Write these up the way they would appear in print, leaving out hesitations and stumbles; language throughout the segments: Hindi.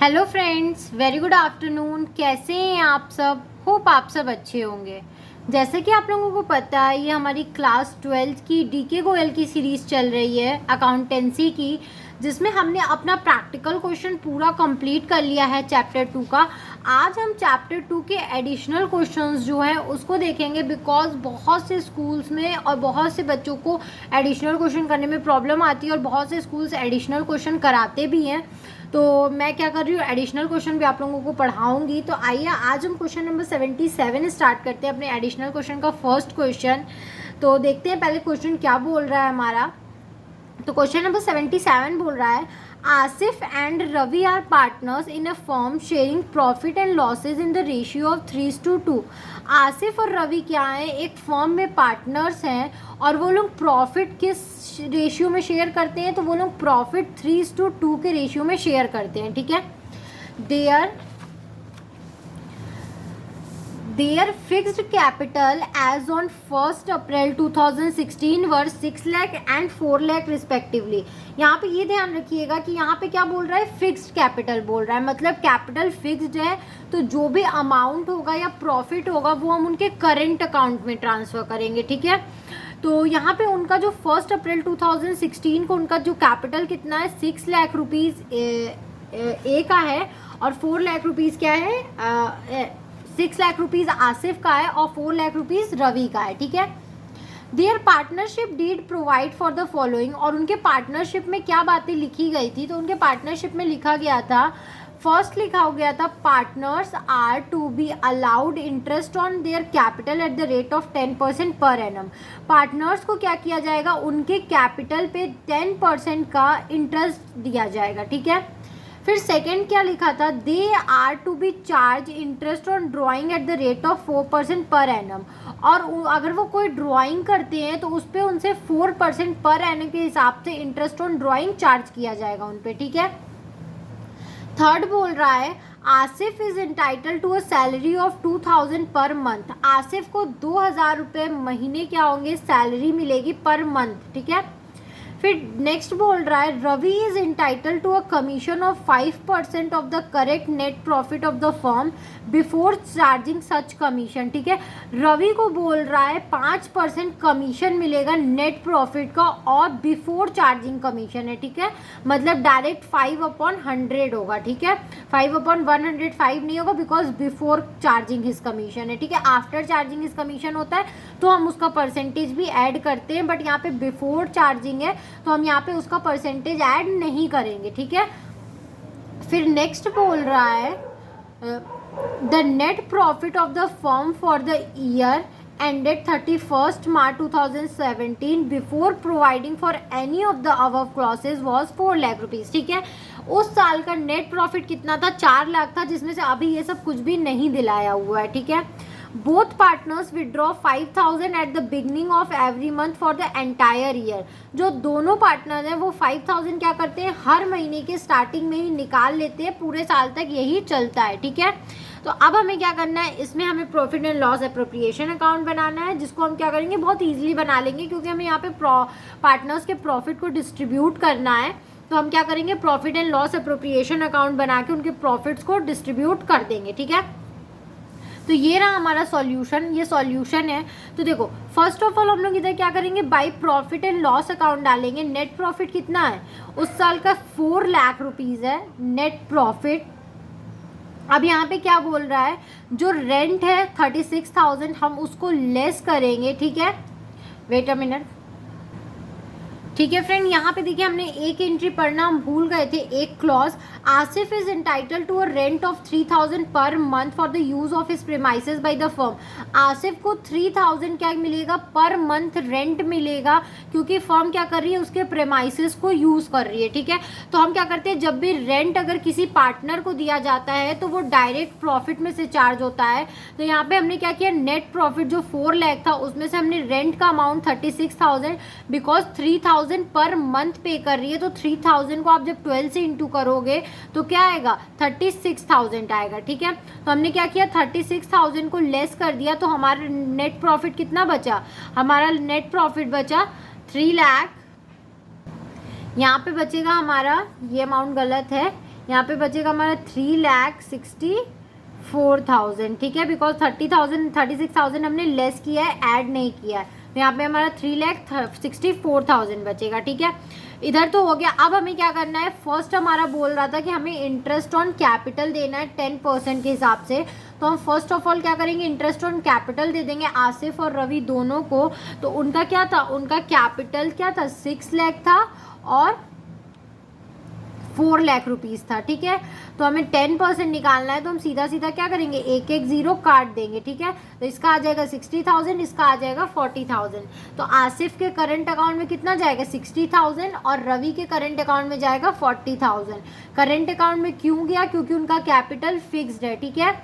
Hello friends, very good afternoon. कैसे हैं आप सब? होप आप सब अच्छे होंगे। जैसे कि आप लोगों को पता है, ये हमारी क्लास 12th की डीके गोयल की सीरीज़ चल रही है अकाउंटेंसी की, जिसमें हमने अपना प्रैक्टिकल क्वेश्चन पूरा कंप्लीट कर लिया है चैप्टर 2 का। आज हम चैप्टर 2 के एडिशनल क्वेश्चंस जो हैं उसको देखेंगे, बिकॉज बहुत से स्कूल्स में और बहुत से बच्चों को एडिशनल क्वेश्चन करने में प्रॉब्लम आती है और बहुत से स्कूल्स एडिशनल क्वेश्चन कराते भी हैं। तो मैं क्या कर रही हूँ, एडिशनल क्वेश्चन भी आप लोगों को पढ़ाऊंगी। तो आइए आज हम क्वेश्चन नंबर 77 स्टार्ट करते हैं, अपने एडिशनल क्वेश्चन का फर्स्ट क्वेश्चन। तो देखते हैं पहले क्वेश्चन क्या बोल रहा है हमारा। तो क्वेश्चन नंबर 77 बोल रहा है, Asif and Ravi are partners in a firm sharing profit and losses in the ratio of 3:2। Asif और रवि क्या हैं, एक फर्म में पार्टनर्स हैं और वो लोग प्रॉफिट किस रेशियो में शेयर करते हैं, तो वो लोग प्रॉफिट 3:2 के रेशियो में शेयर करते हैं। ठीक है। Their fixed capital as on 1st April 2016 were 6 lakh and 4 lakh respectively। यहाँ पे ये ध्यान रखिएगा कि यहाँ पे क्या बोल रहा है, फिक्स्ड कैपिटल बोल रहा है, मतलब कैपिटल फिक्स्ड है। तो जो भी अमाउंट होगा या प्रॉफिट होगा वो हम उनके करंट अकाउंट में ट्रांसफ़र करेंगे। ठीक है। तो यहाँ पे उनका जो 1 अप्रैल 2016 को उनका जो कैपिटल कितना है, 6 लाख रुपीज़ ए का है और 4 लाख रुपीज़ क्या है, 6 लाख रुपीज़ आसिफ का है और 4 लाख रुपीज़ रवि का है। ठीक है। Their partnership deed provide for the following, और उनके पार्टनरशिप में क्या बातें लिखी गई थी, तो उनके पार्टनरशिप में लिखा गया था, फर्स्ट लिखा हो गया था, partners are to be allowed interest on their capital at the rate of 10% per annum. Partners को क्या किया जाएगा, उनके कैपिटल पे 10% का इंटरेस्ट दिया जाएगा। ठीक है। फिर सेकंड क्या लिखा था, they are to be charge interest on drawing at the rate of 4% per annum, और अगर वो कोई ड्राइंग करते हैं तो उस पर उनसे 4% पर एनम के हिसाब से इंटरेस्ट ऑन ड्राइंग चार्ज किया जाएगा उन पर। ठीक है। थर्ड बोल रहा है, Asif is entitle to a salary of 2000 per month. Asif को 2000 रुपये महीने क्या होंगे, सैलरी मिलेगी पर मंथ। ठीक है। फिर नेक्स्ट बोल रहा है, Ravi is entitle to a commission of 5% of the correct net profit of the firm before charging such commission. ठीक है। रवि को बोल रहा है 5% कमीशन मिलेगा नेट प्रॉफिट का और बिफोर चार्जिंग कमीशन है। ठीक है। मतलब डायरेक्ट 5/100 होगा। ठीक है। 5/105 नहीं होगा, because before charging his commission है। ठीक है। आफ्टर चार्जिंग हिज कमीशन होता है तो हम उसका परसेंटेज भी ऐड करते हैं, बट यहाँ पे बिफोर चार्जिंग है तो हम यहाँ पे उसका परसेंटेज ऐड नहीं करेंगे। ठीक है। फिर नेक्स्ट बोल रहा है, the net profit of the firm for the year ended 31st March 2017 before providing for any of the above clauses was 4 lakh rupees. ठीक है। उस साल का नेट प्रॉफिट कितना था, 4 लाख था, जिसमें से अभी ये सब कुछ भी नहीं दिलाया हुआ है। ठीक है। Both partners withdraw 5000 at the beginning of every month for the entire year. जो दोनों पार्टनर हैं वो 5000 क्या करते हैं, हर महीने के स्टार्टिंग में ही निकाल लेते हैं, पूरे साल तक यही चलता है। ठीक है। तो अब हमें क्या करना है, इसमें हमें profit and loss appropriation account बनाना है, जिसको हम क्या करेंगे, बहुत ईजिली बना लेंगे, क्योंकि हमें यहाँ पे पार्टनर्स के प्रॉफिट को डिस्ट्रीब्यूट करना है। तो हम क्या करेंगे, profit and loss appropriation account बना के उनके प्रॉफिट्स को डिस्ट्रीब्यूट कर देंगे। ठीक है। तो ये रहा हमारा सॉल्यूशन, ये सॉल्यूशन है। तो देखो, फर्स्ट ऑफ ऑल हम लोग इधर क्या करेंगे, by profit and loss account डालेंगे। नेट प्रॉफिट कितना है, उस साल का 4 लाख रुपीज़ है नेट प्रॉफिट। अब यहाँ पे क्या बोल रहा है, जो रेंट है 36,000 हम उसको लेस करेंगे। ठीक है। Wait a minute. ठीक है फ्रेंड, यहाँ पे देखिए हमने एक एंट्री पढ़ना हम भूल गए थे, एक clause, Asif is entitle to a rent of 3000 per month for the use of his premises by the firm. Asif को 3000 क्या मिलेगा, पर मंथ रेंट मिलेगा, क्योंकि फर्म क्या कर रही है, उसके प्रीमाइसेस को यूज कर रही है। ठीक है। तो हम क्या करते हैं, जब भी रेंट अगर किसी पार्टनर को दिया जाता है तो वो डायरेक्ट प्रॉफिट में से चार्ज होता है। तो यहाँ पे हमने क्या किया, नेट प्रॉफिट जो 4 लाख था उसमें से हमने रेंट का अमाउंट 36,000, बिकॉज 3000 पर मंथ पे कर रही है, तो 3000 को आप जब 12 से इंटू करोगे तो क्या आएगा, 36,000 आएगा। ठीक है। तो हमने क्या किया, 36,000 को लेस कर दिया, तो हमारा नेट प्रॉफिट कितना बचा, हमारा नेट प्रॉफिट बचा 3 लाख। यहाँ पे बचेगा हमारा, ये अमाउंट गलत है, यहाँ पे बचेगा हमारा 3,64,000, ठीक है, बिकॉज 36,000 हमने लेस किया है, ऐड नहीं किया है, तो यहाँ पे हमारा 3,64,000 बचेगा, ठीक है। इधर तो हो गया। अब हमें क्या करना है, फर्स्ट हमारा बोल रहा था कि हमें इंटरेस्ट ऑन कैपिटल देना है 10% के हिसाब से, तो हम फर्स्ट ऑफ ऑल क्या करेंगे, इंटरेस्ट ऑन कैपिटल दे देंगे आसिफ और रवि दोनों को। तो उनका क्या था, उनका कैपिटल क्या था, 6 लाख था और 4 लाख रुपीज़ था, ठीक है। तो हमें 10% निकालना है, तो हम सीधा सीधा क्या करेंगे, एक एक जीरो काट देंगे, ठीक है। तो इसका आ जाएगा 60,000, इसका आ जाएगा 40,000। तो आसिफ के करंट अकाउंट में कितना जाएगा, 60,000, और रवि के करंट अकाउंट में जाएगा 40,000। करंट अकाउंट में क्यों गया, क्योंकि उनका कैपिटल फिक्स्ड है, ठीक है।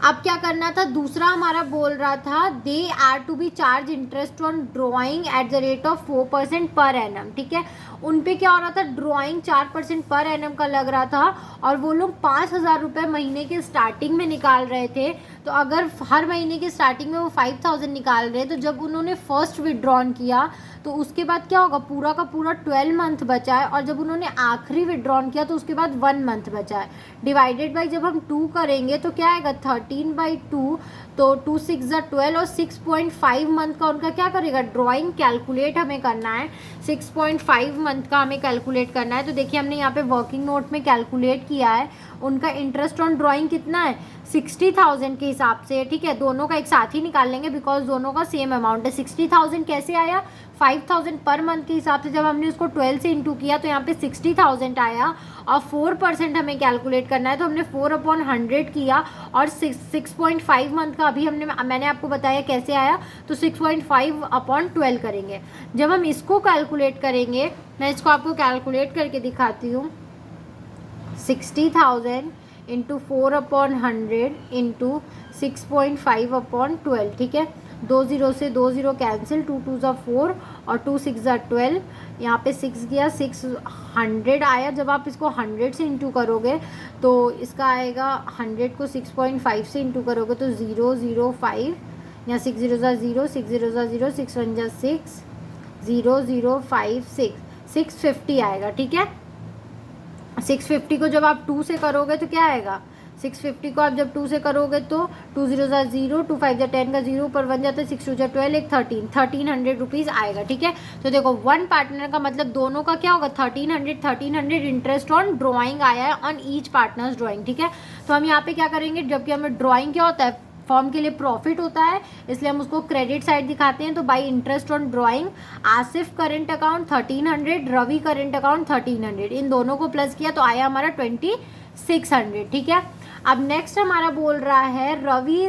अब क्या करना था, दूसरा हमारा बोल रहा था they are to be charge interest on drawing at the rate of 4% per annum, ठीक है। उन पे क्या हो रहा था, ड्रॉइंग 4% पर एनम का लग रहा था, और वो लोग 5,000 रुपये महीने के स्टार्टिंग में निकाल रहे थे। तो अगर हर महीने के स्टार्टिंग में वो 5,000 निकाल रहे, तो जब उन्होंने फर्स्ट विड्रॉन किया तो उसके बाद क्या होगा, पूरा का पूरा 12 मंथ बचा है, और जब उन्होंने आखिरी विड्रॉन किया तो उसके बाद 1 मंथ बचा है। डिवाइडेड बाई जब हम 2 करेंगे तो क्या आएगा, 13/2, तो 2 6 12, और 6.5 मंथ का उनका क्या करेगा, ड्राइंग कैलकुलेट हमें करना है, 6.5 मंथ का हमें कैलकुलेट करना है। तो देखिए हमने यहाँ पे वर्किंग नोट में कैलकुलेट किया है, उनका इंटरेस्ट ऑन ड्राइंग कितना है, 60,000 के हिसाब से, ठीक है। दोनों का एक साथ ही निकाल लेंगे बिकॉज दोनों का सेम अमाउंट है। 60,000 कैसे आया, 5,000 पर मंथ के हिसाब से जब हमने उसको 12 से इंटू किया तो यहाँ पे 60,000 आया, और 4% हमें कैलकुलेट करना है, तो हमने 4/100 किया, और 6.5 मंथ का अभी मैंने आपको बताया कैसे आया, तो 6.5/12 करेंगे। जब हम इसको कैलकुलेट करेंगे, मैं इसको आपको कैलकुलेट करके दिखाती हूँ, 60,000 इंटू 4/100 इंटू 6.5/12, ठीक है। 2 0 से 2 0 कैंसिल, 2 2 ज़ा 4 और 2 6 ज़ा 12, यहाँ पे 6 गया, 600 आया। जब आप इसको 100 से इंटू करोगे तो इसका आएगा, 100 को 6.5 से इंटू करोगे तो 005, यहाँ 6 0 ज़ा 0, 6 0 ज़ा 0, 6 1 ज़ा 6, 0056, 650 आएगा, ठीक है। 650 को जब आप 2 से करोगे तो क्या आएगा, 650 को आप जब 2 से करोगे तो 2 0 ज़ा 0, 2 5 ज़ा 10 का 0 ऊपर 1 जाता है, 6 2 ज़ा 12, एक 1300 रुपीज़ आएगा, ठीक है। तो देखो 1 पार्टनर का मतलब दोनों का क्या होगा, 1300 इंटरेस्ट ऑन ड्राइंग आया है ऑन ईच पार्टनर्स ड्राइंग, ठीक है। तो हम यहाँ पे क्या करेंगे, जबकि हमें ड्राइंग क्या होता है, फॉर्म के लिए प्रॉफिट होता है, इसलिए हम उसको क्रेडिट साइड दिखाते हैं। तो by interest on drawing, Asif current account 1300, Ravi current account 1300, इन दोनों को प्लस किया तो आया हमारा 2600, ठीक है। अब नेक्स्ट हमारा बोल रहा है Ravi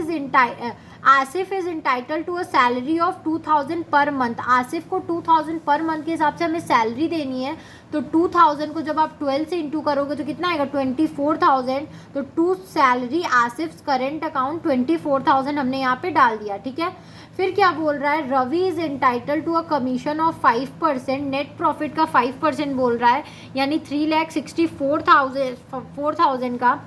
Asif is entitle to a salary of 2,000 per month. Asif को 2,000 पर मंथ के हिसाब से हमें सैलरी देनी है, तो 2,000 को जब आप 12 से इंटू करोगे तो कितना आएगा, 24,000। तो to salary Asif current account 24,000 हमने यहाँ पे डाल दिया, ठीक है। फिर क्या बोल रहा है, Ravi is entitle to a commission of 5%, net profit का 5% बोल रहा है, यानी 3,64,000 का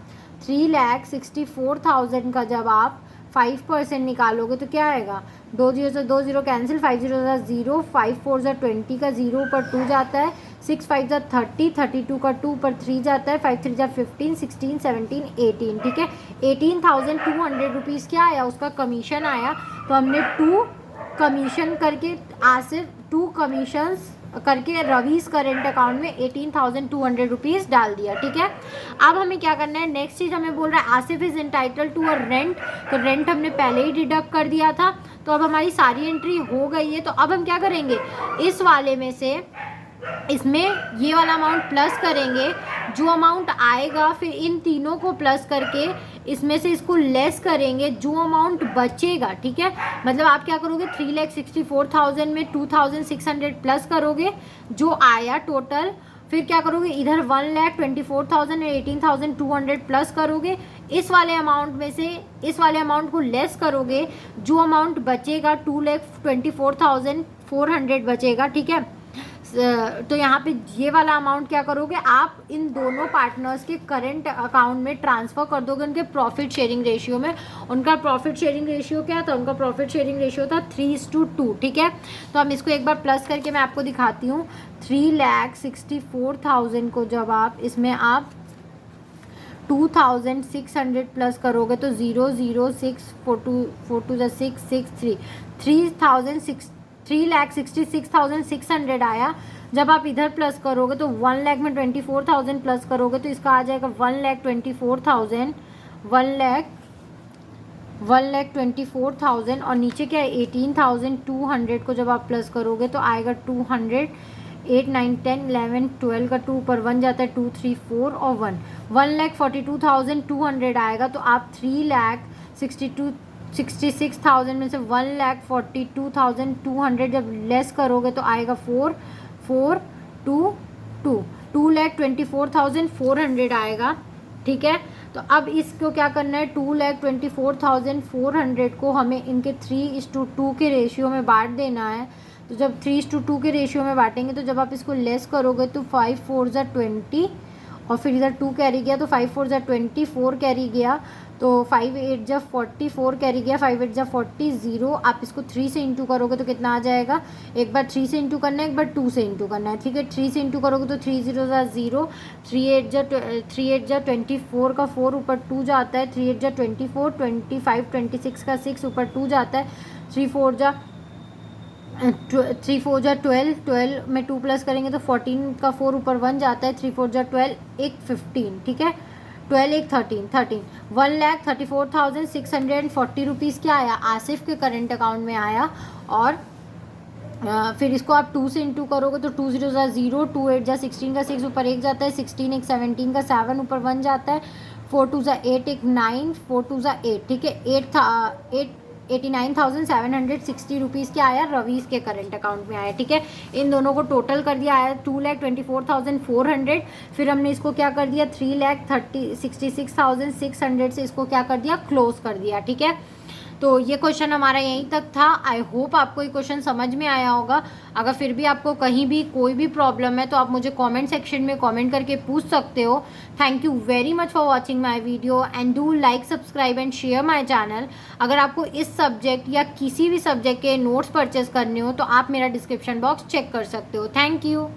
3,64,000 का जब आप 5% निकालोगे तो क्या आएगा, 2 0 से 2 0 कैंसिल, 5 0 ज़ा 0, 5 4 ज़ा 20 का 0 ऊपर 2 जाता है, 6 5 ज़ा 30, 32 का 2 ऊपर 3 जाता है, 5 3 ज़ा 15, 16 17 18, ठीक है। 18,200 रुपीज़ क्या आया, उसका कमीशन आया। तो हमने 2 कमीशन करके आसिफ 2 कमीशंस करके रवीज करेंट अकाउंट में 18,200 रुपीज़ डाल दिया, ठीक है। अब हमें क्या करना है, नेक्स्ट चीज़ हमें बोल रहा है Asif is entitle to a rent, तो रेंट हमने पहले ही डिडक्ट कर दिया था, तो अब हमारी सारी एंट्री हो गई है। तो अब हम क्या करेंगे, इस वाले में से इसमें ये वाला अमाउंट प्लस करेंगे, जो अमाउंट आएगा फिर इन तीनों को प्लस करके इसमें से इसको लेस करेंगे, जो अमाउंट बचेगा, ठीक है। मतलब आप क्या करोगे, 3,64,000 में 2,600 प्लस करोगे जो आया टोटल, फिर क्या करोगे, इधर 1,24,000 और 18,200 प्लस करोगे, इस वाले अमाउंट में से इस वाले अमाउंट को लेस करोगे, जो अमाउंट बचेगा 2,24,400 बचेगा, ठीक है। तो यहाँ पे ये वाला अमाउंट क्या करोगे आप इन दोनों पार्टनर्स के करंट अकाउंट में ट्रांसफ़र कर दोगे उनके प्रॉफिट शेयरिंग रेशियो में। उनका प्रॉफिट शेयरिंग रेशियो क्या था? उनका प्रॉफिट शेयरिंग रेशियो था 3:2, ठीक है। तो हम इसको एक बार प्लस करके मैं आपको दिखाती हूँ। 3,64,000 को जब आप इसमें आप 2,600 प्लस करोगे तो 0,0642 3,66,600 आया। जब आप इधर प्लस करोगे तो 1 लाख में 24,000 प्लस करोगे तो इसका आ जाएगा 1,24,000 1,24,000 और नीचे क्या है 18,200 को जब आप प्लस करोगे तो आएगा 200 8 9 10 11 12 का 2 पर 1 जाता है 2 3 4 और 1,42,200 आएगा। तो आप 3,66,000 में से 1,42,200 जब लेस करोगे तो आएगा 2,24,400 आएगा, ठीक है। तो अब इसको क्या करना है 2,24,400 को हमें इनके 3:2 के रेशियो में बांट देना है। तो जब 3:2 के रेशियो में बांटेंगे तो जब आप इसको लेस करोगे तो 5 4 ज़ा 20 और फिर इधर 2 कैरी गया तो 5 4 ज़ा 20 4 कैरी गया तो 5 8 ज़ा 40 4 कैरी गया 5 8 ज़ा 40 0। आप इसको 3 से इंटू करोगे तो कितना आ जाएगा? एक बार 3 से इंटू करना है, एक बार 2 से इंटू करना है, ठीक है। 3 से इंटू करोगे तो 3 0 ज़ा 0 3 8 ज़ा 24 का 4 ऊपर 2 जाता है 3 8 ज़ा 24 25 26 का 6 ऊपर 2 जाता है 3 4 ज़ा 12 12 में 2 प्लस करेंगे तो 14 का 4 ऊपर 1 जाता है 3 4 ज़ा 12 एक 15, ठीक है। 12 एक 13 1,34,640 रुपीज़ क्या आया? आसिफ के करंट अकाउंट में आया। और फिर इसको आप 2 से इंटू करोगे तो 2 0 ज़ा 0 2 8 ज़ा 16 का 6 ऊपर 1 जाता है 16 एक 17 का 7 ऊपर 1 जाता है 4 2 ज़ा 8 एक 9 4 2 ज़ा 8, ठीक है। 89,760 रुपीज़ क्या आया? रवीज़ के करंट अकाउंट में आया, ठीक है। इन दोनों को टोटल कर दिया आया 2,24,400। फिर हमने इसको क्या कर दिया 3,66,600 से इसको क्या कर दिया क्लोज कर दिया, ठीक है। तो ये क्वेश्चन हमारा यहीं तक था। आई होप आपको ये क्वेश्चन समझ में आया होगा। अगर फिर भी आपको कहीं भी कोई भी प्रॉब्लम है तो आप मुझे कमेंट सेक्शन में कमेंट करके पूछ सकते हो। Thank you very much for watching my video and do like subscribe and share my channel. अगर आपको इस सब्जेक्ट या किसी भी सब्जेक्ट के नोट्स परचेज करने हो तो आप मेरा डिस्क्रिप्शन बॉक्स चेक कर सकते हो। Thank you.